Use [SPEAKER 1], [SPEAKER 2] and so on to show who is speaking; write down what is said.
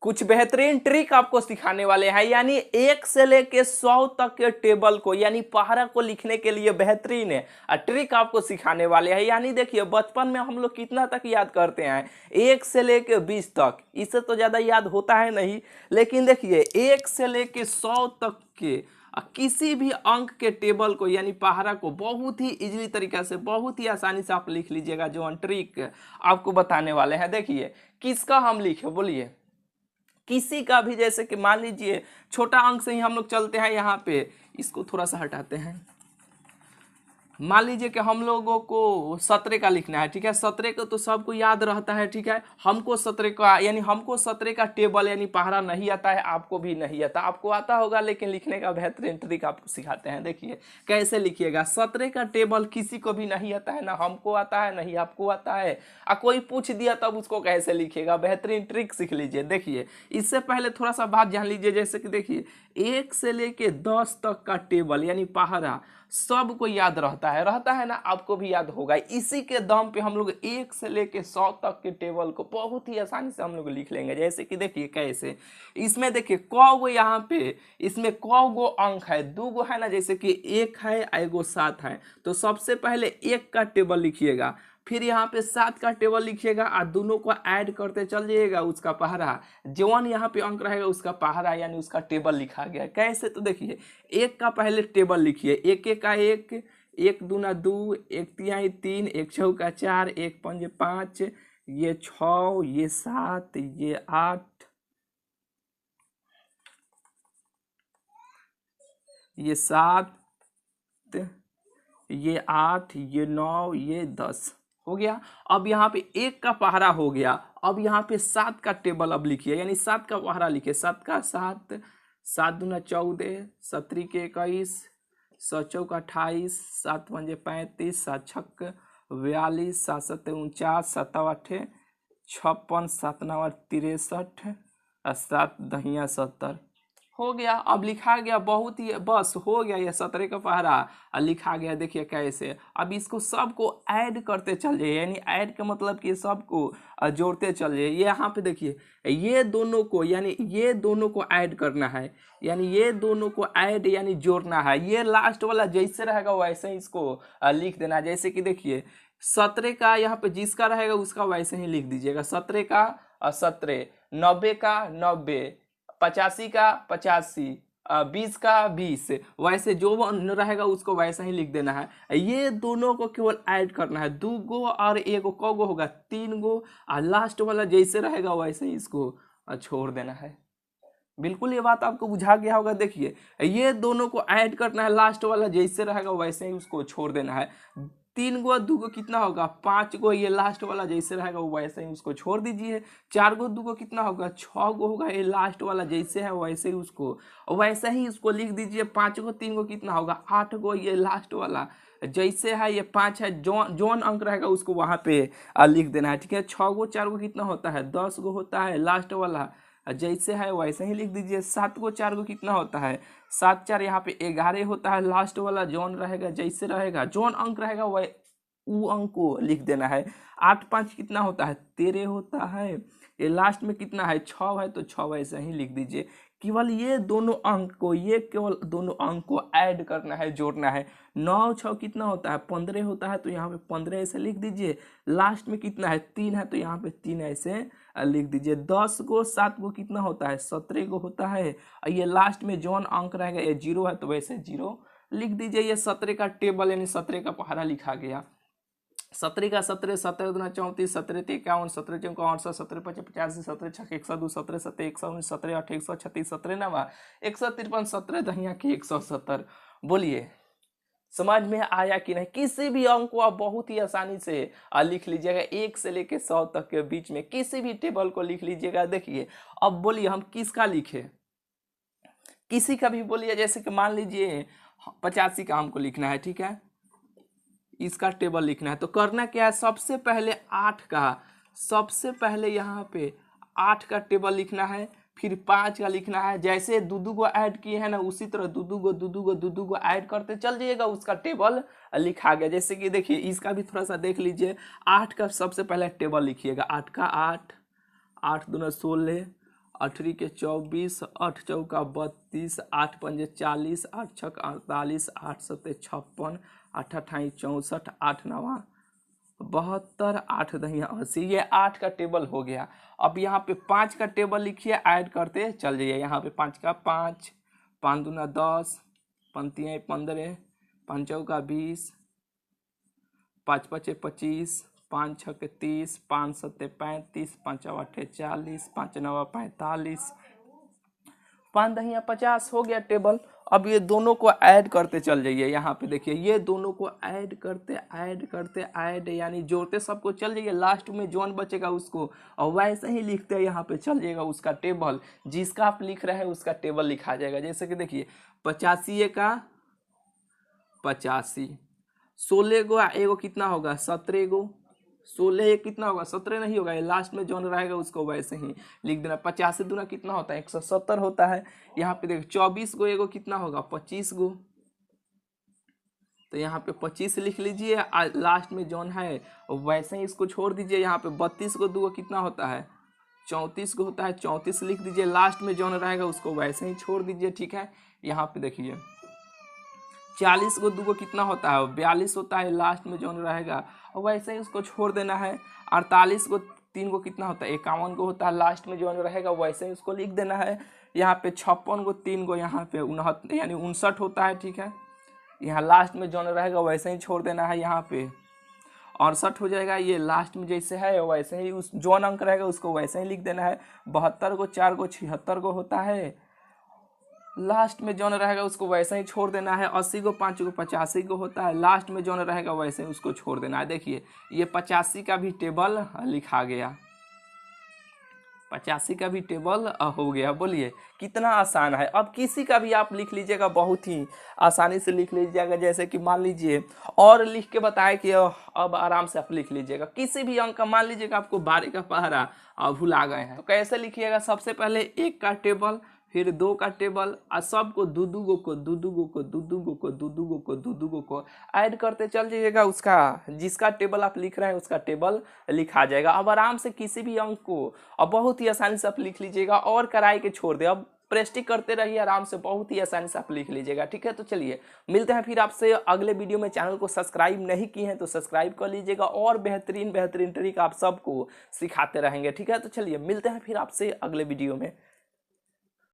[SPEAKER 1] कुछ बेहतरीन ट्रिक आपको सिखाने वाले हैं, यानी 1 से लेके 100 तक के टेबल को यानी पहाड़ा को लिखने के लिए बेहतरीन ट्रिक आपको सिखाने वाले हैं। यानी देखिए बचपन में हम लोग कितना तक याद करते हैं, 1 से लेके 20 तक, इससे तो ज़्यादा याद होता है नहीं। लेकिन देखिए 1 से लेके 100 तक के किसी भी अंक के टेबल को यानी पहाड़ा को बहुत ही इजीली तरीका से, बहुत ही आसानी से आप लिख लीजिएगा। जो ट्रिक आपको बताने वाले हैं, देखिए किसका हम लिखे, बोलिए किसी का भी। जैसे कि मान लीजिए छोटा अंक से ही हम लोग चलते हैं, यहाँ पे इसको थोड़ा सा हटाते हैं। मान लीजिए कि हम लोगों को 17 का लिखना है, ठीक है। 17 को तो सबको याद रहता है, ठीक है। हमको 17 का यानी हमको 17 का टेबल यानी पहाड़ा नहीं आता है, आपको भी नहीं आता। आपको आता होगा लेकिन लिखने का बेहतरीन ट्रिक आपको सिखाते हैं। देखिए कैसे लिखिएगा। 17 का टेबल किसी को भी नहीं आता है, ना हमको आता है, नहीं आपको आता है। कोई पूछ दिया तब उसको कैसे लिखिएगा, बेहतरीन ट्रिक सीख लीजिए। देखिए इससे पहले थोड़ा सा बात जान लीजिए। जैसे कि देखिए 1 से लेके 10 तक का टेबल यानी पहाड़ा सबको याद रहता है ना, आपको भी याद होगा। इसी के दम पे हम लोग 1 से लेके 100 तक के टेबल को बहुत ही आसानी से हम लोग लिख लेंगे। जैसे कि देखिए कैसे, इसमें देखिए कौ यहाँ पे, इसमें कौ गो अंक है, 2 गो है ना। जैसे कि 1 है, एगो 7 है, तो सबसे पहले 1 का टेबल लिखिएगा, फिर यहाँ पे 7 का टेबल लिखिएगा और दोनों को ऐड करते चल जाइएगा, उसका पहाड़ा जवन यहाँ पे अंक रहेगा उसका पहाड़ा यानी उसका टेबल लिखा गया। कैसे, तो देखिए 1 का पहले टेबल लिखिए। 1 1 का 1, 1 दूना 2, 1 तिहाई 3, 1 चौका 4, 1 पंजे 5, ये 6, ये 7, ये 8, ये 7, ये 8, ये 9, ये 10 हो गया। अब यहाँ पे 1 का पहाड़ा हो गया। अब यहाँ पे 7 का टेबल अब लिखिए, यानी 7 का पहाड़ा लिखिए। 7 का 7, 7 दूना 14, 7 के 21, 7 चौका 28, 7 पंजे 35, 7 छक्क 42, 7 सत्ते 49, 7 आठे 56, 7 नवा 63, 7 दहिया 70 हो गया। अब लिखा गया, बहुत ही बस हो गया। ये 17 का पहाड़ा लिखा गया। देखिए कैसे, अब इसको सबको ऐड करते चल जाइए, यानी ऐड का मतलब कि सबको जोड़ते चल जाइए। ये यहाँ पे देखिए ये दोनों को यानी ये दोनों को ऐड करना है, यानी ये दोनों को ऐड यानी जोड़ना है। ये लास्ट वाला जैसे रहेगा वैसे ही इसको लिख देना। जैसे कि देखिए 17 का यहाँ पे जिसका रहेगा उसका वैसे ही लिख दीजिएगा। 17 का 17, 90 का 90, 85 का 85, 20 का 20, वैसे जो रहेगा उसको वैसा ही लिख देना है। ये दोनों को केवल ऐड करना है। 2 गो और 1 गो कौ गो होगा, 3 गो, और लास्ट वाला जैसे रहेगा वैसे ही इसको छोड़ देना है। बिल्कुल ये बात आपको बुझा गया होगा। देखिए ये दोनों को ऐड करना है, लास्ट वाला जैसे रहेगा वैसे ही उसको छोड़ देना है। 3 गो 2 गो कितना होगा 5 गो, ये लास्ट वाला जैसे रहेगा वो वैसे ही उसको छोड़ दीजिए। 4 गो 2 गो कितना होगा 6 गो होगा, ये लास्ट वाला जैसे है वैसे ही उसको वैसे ही उसको लिख दीजिए। 5 गो 3 गो कितना होगा 8 गो, ये लास्ट वाला जैसे है ये 5 है, जोन अंक रहेगा उसको वहाँ पे लिख देना है, ठीक है। 6 गो 4 गो कितना होता है 10 गो होता है, लास्ट वाला जैसे है वैसे ही लिख दीजिए। 7 गो 4 गो कितना होता है 7 4, यहाँ पे 11 होता है, लास्ट वाला जोन रहेगा जैसे रहेगा जोन अंक रहेगा वह वो अंक को लिख देना है। 8 5 कितना होता है 13 होता है, ये लास्ट में कितना है 6 है तो 6 वैसे ही लिख दीजिए। केवल ये दोनों अंक को, ये केवल दोनों अंक को ऐड करना है, जोड़ना है। 9 6 कितना होता है 15 होता है, तो यहाँ पे 15 ऐसे लिख दीजिए। लास्ट में कितना है 3 है, तो यहाँ पे 3 ऐसे लिख दीजिए। 10 गो 7 गो कितना होता है 17 गो होता है, और ये लास्ट में जौन अंक रहेगा ये 0 है तो वैसे 0 लिख दीजिए। ये 17 का टेबल यानी 17 का पहाड़ा लिखा गया। 17 का 17, 17 दूना 34, 17 ते 51, 17 चौका 68, 17 पचे 85, 17 छक 102, 17 सत्ते 119, 17 8 136, 17 नवा 153, 17 दहिया के 170। बोलिए समझ में आया कि नहीं। किसी भी अंक को आप बहुत ही आसानी से लिख लीजिएगा। 1 से लेके 100 तक के बीच में किसी भी टेबल को लिख लीजिएगा। देखिए अब बोलिए हम किसका लिखे, किसी का भी बोलिए। जैसे कि मान लीजिए 85 का हमको लिखना है, ठीक है, इसका टेबल लिखना है। तो करना क्या है, सबसे पहले 8 का, सबसे पहले यहाँ पे 8 का टेबल लिखना है, फिर 5 का लिखना है। जैसे दू गो ऐड किए हैं ना उसी तरह दू गो ऐड करते चल जाइएगा, उसका टेबल लिखा गया। जैसे कि देखिए इसका भी थोड़ा सा देख लीजिए। 8 का सबसे पहले टेबल लिखिएगा। 8 का 8, 8 दूना 16, 8 के 24, 8 चौका 32, 8 पंजे 40, 8 छक 48, 8 सत्ते 56, 8 अट्ठाई 64, 8 नवा 72, 8 दहिया 80। ये 8 का टेबल हो गया। अब यहाँ पे 5 का टेबल लिखिए, ऐड करते चल जाइए। यहाँ पे 5 का 5, 5 दूना 10, 5 तिया 15, 5 चौका 20, 5 पचे 25, 5 छके 30, 5 सत्ते 35, 5 अट्ठे 40, 5 नवा 45, 5 दहिया 50 हो गया टेबल। अब ये दोनों को ऐड करते चल जाइए। यहाँ पे देखिए ये दोनों को ऐड यानी जोड़ते सबको चल जाइए। लास्ट में जौन बचेगा उसको और वैसे ही लिखते यहाँ पे चल जाएगा उसका टेबल। जिसका आप लिख रहे हैं उसका टेबल लिखा जाएगा। जैसे कि देखिए 85 का 85, 16 गो एगो कितना होगा 17 गो, 16 एक कितना होगा 17 नहीं होगा। ये लास्ट में जौन रहेगा उसको वैसे ही लिख देना। 85 दूना कितना होता है 170 होता है। यहाँ पे देखो 24 गो एगो कितना होगा 25 गो, तो यहाँ पे 25 लिख लीजिए। लास्ट में जौन है वैसे ही इसको छोड़ दीजिए। यहाँ पे 32 गो दूगो कितना होता है 34 गो होता है, 34 लिख दीजिए। लास्ट में जौन रहेगा उसको वैसे ही छोड़ दीजिए। ठीक है, यहाँ पे देखिए 40 गो दूगो कितना होता है 42 होता है। लास्ट में जौन रहेगा और वैसे ही उसको छोड़ देना है। 48 गो 3 गो कितना होता है 51 गो होता है। लास्ट में जौन रहेगा वैसे ही उसको लिख देना है। यहाँ पे 56 गो 3 गो यहाँ पे 69 यानी 59 होता है। ठीक है, यहाँ लास्ट में जौन रहेगा वैसे ही छोड़ देना है। यहाँ पे 68 हो जाएगा। ये लास्ट में जैसे है वैसे ही उस जौन अंक रहेगा उसको वैसे ही लिख देना है। 72 गो 4 गो 76 गो होता है। लास्ट में जौन रहेगा उसको वैसे ही छोड़ देना है। 80 गो 5 गो 85 गो होता है। लास्ट में जौन रहेगा वैसे ही उसको छोड़ देना है। देखिए ये 85 का भी टेबल लिखा गया, 85 का भी टेबल हो गया। बोलिए कितना आसान है। अब किसी का भी आप लिख लीजिएगा, बहुत ही आसानी से लिख लीजिएगा। जैसे कि मान लीजिए और लिख के बताए कि अब आराम से आप लिख लीजिएगा किसी भी अंक का। मान लीजिएगा आपको 12 का पहरा भुला गए हैं, तो कैसे लिखिएगा। सबसे पहले 1 का टेबल, फिर 2 का टेबल और सबको दूदूगो को ऐड करते चल जाइएगा। उसका जिसका टेबल आप लिख रहे हैं उसका टेबल लिखा जाएगा। अब आराम से किसी भी अंक को अब बहुत ही आसानी से आप लिख लीजिएगा और कराई के छोड़ दे। अब प्रैक्टिस करते रहिए आराम से, बहुत ही आसानी से आप लिख लीजिएगा। ठीक है, तो चलिए मिलते हैं फिर आपसे अगले वीडियो में। चैनल को सब्सक्राइब नहीं किए हैं तो सब्सक्राइब कर लीजिएगा और बेहतरीन ट्रिक आप सबको सिखाते रहेंगे। ठीक है, तो चलिए मिलते हैं फिर आपसे अगले वीडियो में।